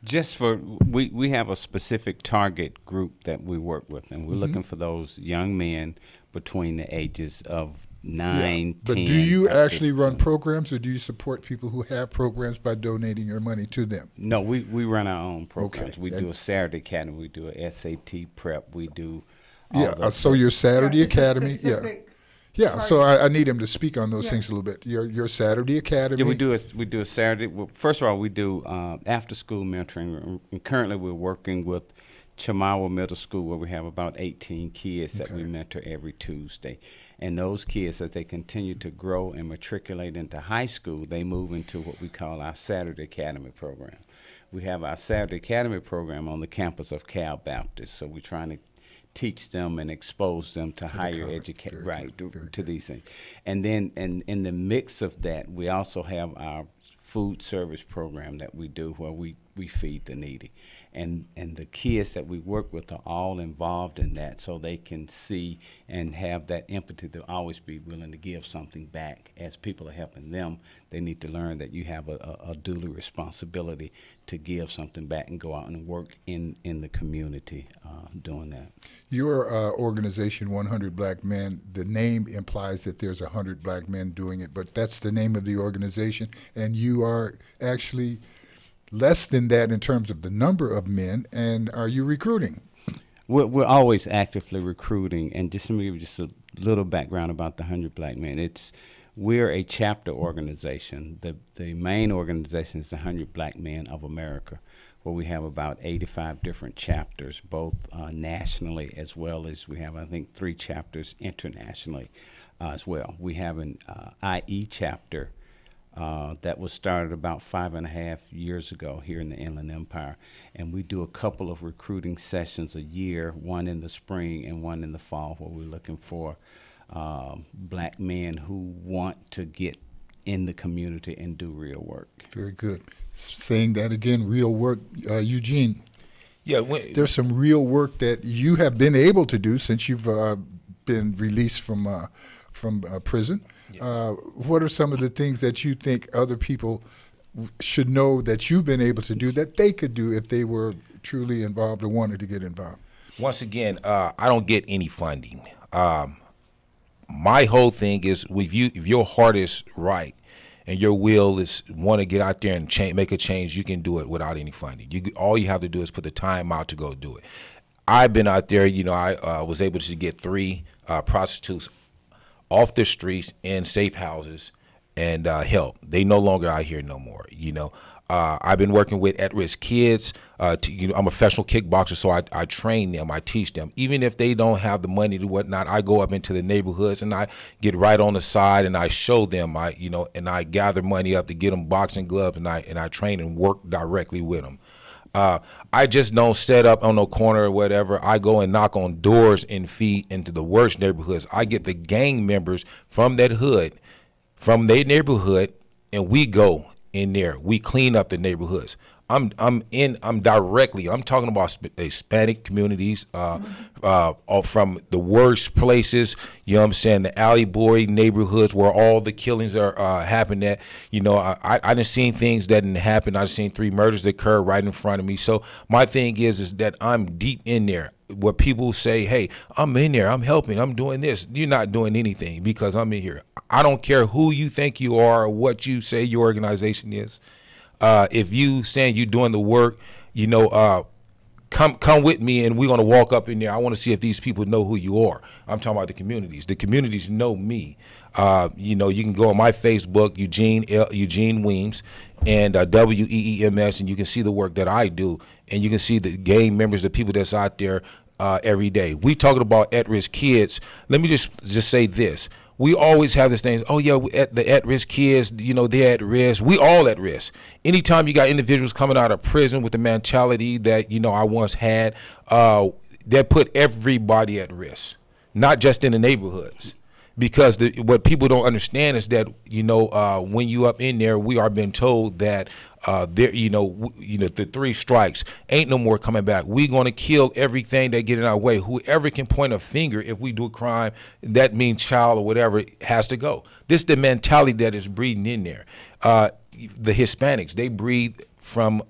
S12: Just for, we have a specific target group that we work with, and we're looking for those young men between the ages of 9, 10.
S5: But do you actually run programs, or do you support people who have programs by donating your money to them?
S12: No, we run our own programs.
S5: Okay.
S12: We do a Saturday Academy, we do a SAT prep, we do
S5: so your Saturday Academy, Yeah, so I need him to speak on those
S7: Yeah.
S5: things a little bit. Your Saturday Academy.
S12: Yeah, we do a Saturday. Well, first of all, we do after school mentoring. And currently, we're working with Chamawa Middle School, where we have about 18 kids that we mentor every Tuesday. And those kids, as they continue to grow and matriculate into high school, they move into what we call our Saturday Academy program. We have our Saturday Academy program on the campus of Cal Baptist, so we're trying to teach them and expose them to higher education, to these things. And then in the mix of that, we also have our food service program that we do where we feed the needy. And the kids that we work with are all involved in that, so they can see and have that empathy to always be willing to give something back. As people are helping them, they need to learn that you have a duty responsibility to give something back and go out and work in the community doing that.
S5: Your organization, 100 Black Men, the name implies that there's 100 Black men doing it, but that's the name of the organization, and you are actually less than that in terms of the number of men. And are you recruiting?
S12: We're always actively recruiting, and just to give you just a little background about the 100 Black Men, we're a chapter organization. The main organization is the 100 Black Men of America, where we have about 85 different chapters, both nationally as well as we have, I think, 3 chapters internationally as well. We have an IE chapter that was started about 5.5 years ago here in the Inland Empire, and we do a couple of recruiting sessions a year, one in the spring and one in the fall, where we're looking for Black men who want to get in the community and do real work.
S5: Very good. Saying that again, real work, Eugene.
S6: Yeah,
S5: there's some real work that you have been able to do since you've been released from prison. What are some of the things that you think other people should know that you've been able to do that they could do if they were truly involved or wanted to get involved?
S6: Once again, I don't get any funding. My whole thing is, if your heart is right and your will is want to get out there and make a change, you can do it without any funding. All you have to do is put the time out to go do it. I've been out there, I was able to get 3 prostitutes off the streets in safe houses and help. They no longer out here no more, I've been working with at-risk kids. I'm a professional kickboxer, so I train them, I teach them. Even if they don't have the money to whatnot, I go up into the neighborhoods and I get right on the side and I show them, and I gather money up to get them boxing gloves, and I train and work directly with them. I just don't set up on no corner or whatever. I go and knock on doors and feed into the worst neighborhoods. I get the gang members from that hood, from their neighborhood, and we go in there. We clean up the neighborhoods. I'm talking about Hispanic communities, from the worst places, the alley boy neighborhoods where all the killings are happening at. I done seen things that didn't happen. I've seen 3 murders occur right in front of me. So my thing is that I'm deep in there. Where people say, hey, I'm in there, I'm helping, I'm doing this. You're not doing anything because I'm in here. I don't care who you think you are or what you say your organization is. If you saying you're doing the work, come with me, and we're going to walk up in there. I want to see if these people know who you are. I'm talking about the communities. The communities know me. You know, you can go on my Facebook, Eugene Weems, and WEEMS, and you can see the work that I do, and you can see the gang members, the people that's out there every day. We talking about at-risk kids. Let me just say this. We always have this thing, oh yeah, the at-risk kids, you know, they're at risk. We all at risk. Anytime you got individuals coming out of prison with the mentality that, you know, I once had, that put everybody at risk, not just in the neighborhoods. Because what people don't understand is that, you know, when you up in there, we are being told that there, you know, the 3 strikes ain't no more coming back. We going to kill everything that get in our way. Whoever can point a finger if we do a crime, that means child or whatever, has to go. This is the mentality that is breeding in there. The Hispanics, they breed from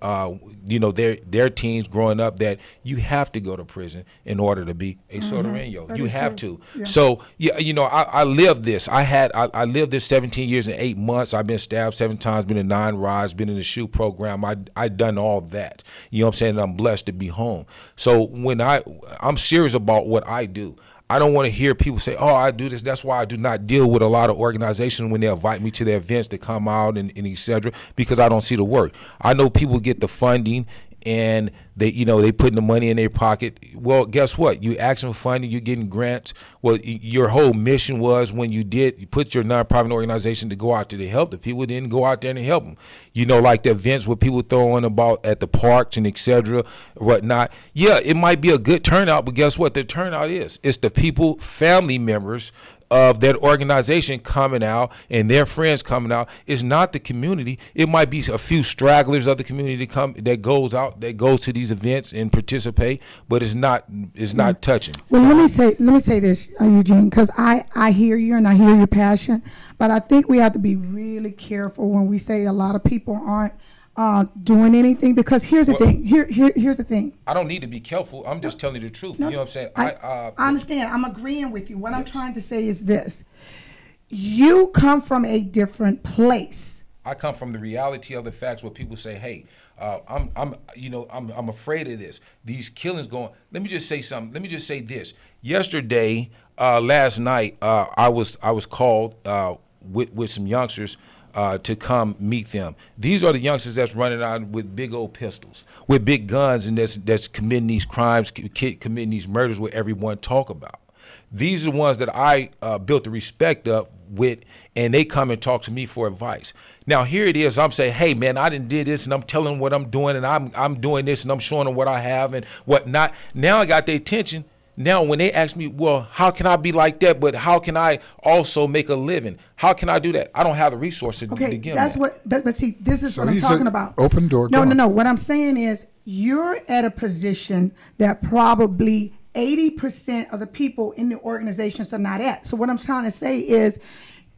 S6: you know, their teens growing up that you have to go to prison in order to be a Sotereño. You have to. Yeah. So yeah, you know, I lived this. I lived this 17 years and 8 months. I've been stabbed 7 times, been in 9 rides, been in the SHU program. I done all that. You know what I'm saying? And I'm blessed to be home. So when I'm serious about what I do. I don't want to hear people say, oh, I do this. That's why I do not deal with a lot of organizations when they invite me to their events to come out and et cetera, because I don't see the work. I know people get the funding and they, you know, they putting the money in their pocket. Well, guess what? You ask them for funding, you're getting grants. Well, your whole mission was when you put your nonprofit organization to go out there to help the people, didn't go out there and help them. You know, like the events where people throwing about at the parks and et cetera, whatnot. Yeah, it might be a good turnout, but guess what? The turnout it's the people, family members of that organization coming out and their friends coming out. Is not the community. It might be a few stragglers of the community that goes to these events and participate, but it's not touching.
S7: Well, let me say this, Eugene, because I hear you and I hear your passion, but I think we have to be really careful when we say a lot of people aren't doing anything, because here's the thing. Here's the thing.
S6: I don't need to be careful. I'm just telling you the truth.
S7: No,
S6: you know what I'm saying?
S7: I understand. I'm agreeing with you. What I'm trying to say is this. You come from a different place.
S6: I come from the reality of the facts where people say, hey, I'm afraid of this. These killings going. Let me just say something. Let me just say this. Yesterday, last night, I was called with some youngsters to come meet them. These are the youngsters that's running out with big old pistols, with big guns, and that's committing these crimes, committing these murders where everyone talk about. These are the ones that I built the respect up with, and they come and talk to me for advice. Now here it is. I'm saying, hey man, I done did this, and I'm telling them what I'm doing, and I'm doing this, and I'm showing them what I have and what not. Now I got their attention. Now, when they ask me, well, how can I be like that, but how can I also make a living? How can I do that? I don't have the resources to begin with.
S7: But see, this is what I'm talking about.
S5: Open door.
S7: No. What I'm saying is you're at a position that probably 80% of the people in the organizations are not at. So what I'm trying to say is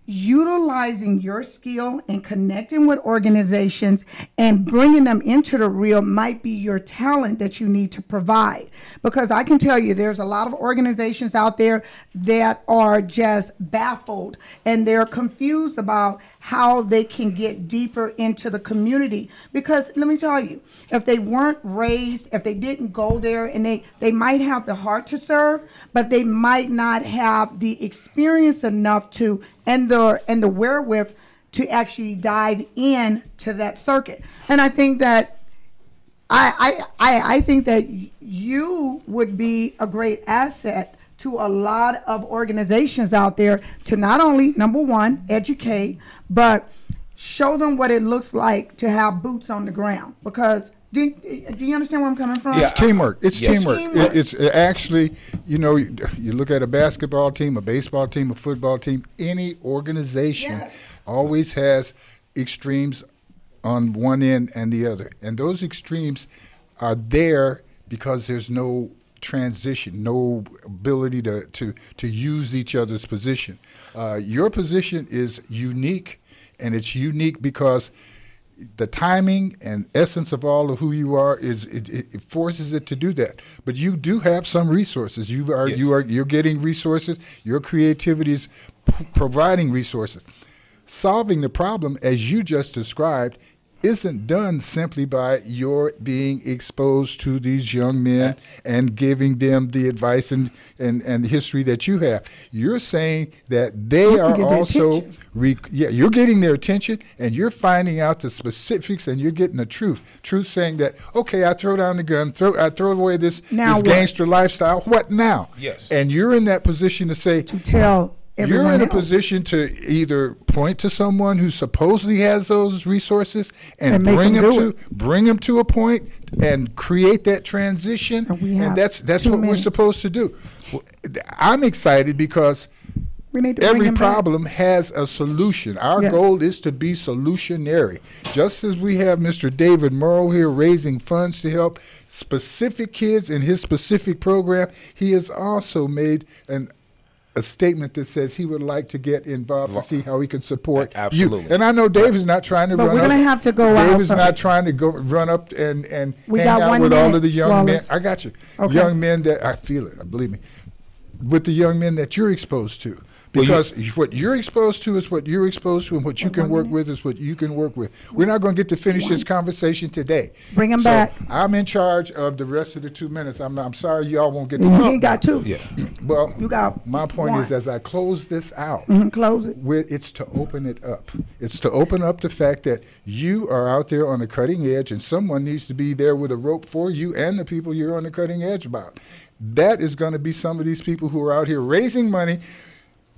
S7: utilizing your skill and connecting with organizations and bringing them into the real might be your talent that you need to provide. Because I can tell you there's a lot of organizations out there that are just baffled and they're confused about how they can get deeper into the community. Because let me tell you, if they weren't raised, if they didn't go there, and they might have the heart to serve, but they might not have the experience enough to and the wherewith to actually dive in to that circuit. And I think that I think that you would be a great asset to a lot of organizations out there to not only, number one, educate, but show them what it looks like to have boots on the ground. Because do you understand where I'm coming from?
S5: It's teamwork. It's teamwork. It's actually, you know, you look at a basketball team, a baseball team, a football team, any organization always has extremes on one end and the other. And those extremes are there because there's no transition, no ability to use each other's position. Your position is unique, and it's unique because the timing and essence of all of who you are it forces it to do that. But you do have some resources. You're getting resources. Your creativity is providing resources. Solving the problem, as you just described, isn't done simply by your being exposed to these young men and giving them the advice and history that you have. You're saying that they are also, you're getting their attention, and you're finding out the specifics, and you're getting the truth. Truth saying that, okay, I throw down the gun, I throw away this gangster lifestyle. What now?
S6: Yes.
S5: And you're in that position to say,
S7: to tell everyone
S5: you're in a
S7: else.
S5: position to either point to someone who supposedly has those resources and
S7: make
S5: bring them to a point and create that transition. And that's what we're supposed to do. I'm excited because every problem has a solution. Our goal is to be solutionary. Just as we have Mr. David Morrow here raising funds to help specific kids in his specific program, he has also made a statement that says he would like to get involved to see how he can support
S6: Absolutely.
S5: you. And I know Dave is not trying to
S7: but
S5: run
S7: we're
S5: up.
S7: Gonna have to go
S5: Dave
S7: out
S5: is not trying to go run up and hang out with all of the young men. I got you. Okay. Young men that, I feel it, believe me, with the young men that you're exposed to. Because what you're exposed to is what you're exposed to, and what you can work with is what you can work with. We're not going to get to finish this conversation today.
S7: Bring him back.
S5: I'm in charge of the rest of the 2 minutes. I'm sorry y'all won't get to talk.
S7: You ain't got two.
S6: Yeah.
S5: Well,
S7: you got
S5: my point is, as I close this out,
S7: close it.
S5: It's to open it up. It's to open up the fact that you are out there on the cutting edge, and someone needs to be there with a rope for you and the people you're on the cutting edge about. That is going to be some of these people who are out here raising money,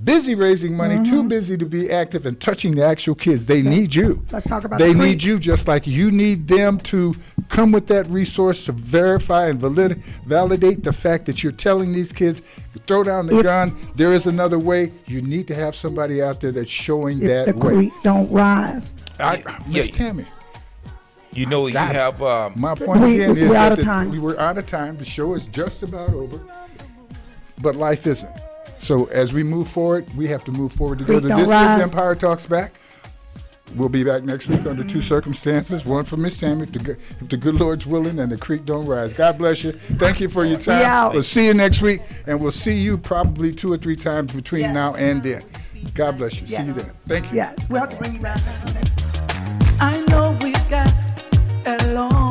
S5: busy raising money, too busy to be active and touching the actual kids. They need you.
S7: Let's talk about
S5: They need you just like you need them to come with that resource to verify and validate the fact that you're telling these kids, throw down the gun, there is another way. You need to have somebody out there that's showing that way.
S7: The creek don't rise.
S5: Miss Tammy.
S6: You know, you have...
S5: my point again is
S7: we're
S5: that
S7: out of time.
S5: We were out of time. The show is just about over, but life isn't. So as we move forward, we have to move forward together. This is Empire Talks Back. We'll be back next week under two circumstances. One for Miss Tammy, if the good Lord's willing, and the creek don't rise. God bless you. Thank you for your time. We'll see you next week, and we'll see you probably 2 or 3 times between now and then. God bless you. See you then. Thank you.
S7: Yes, we'll have to bring you back.
S13: I know we got a long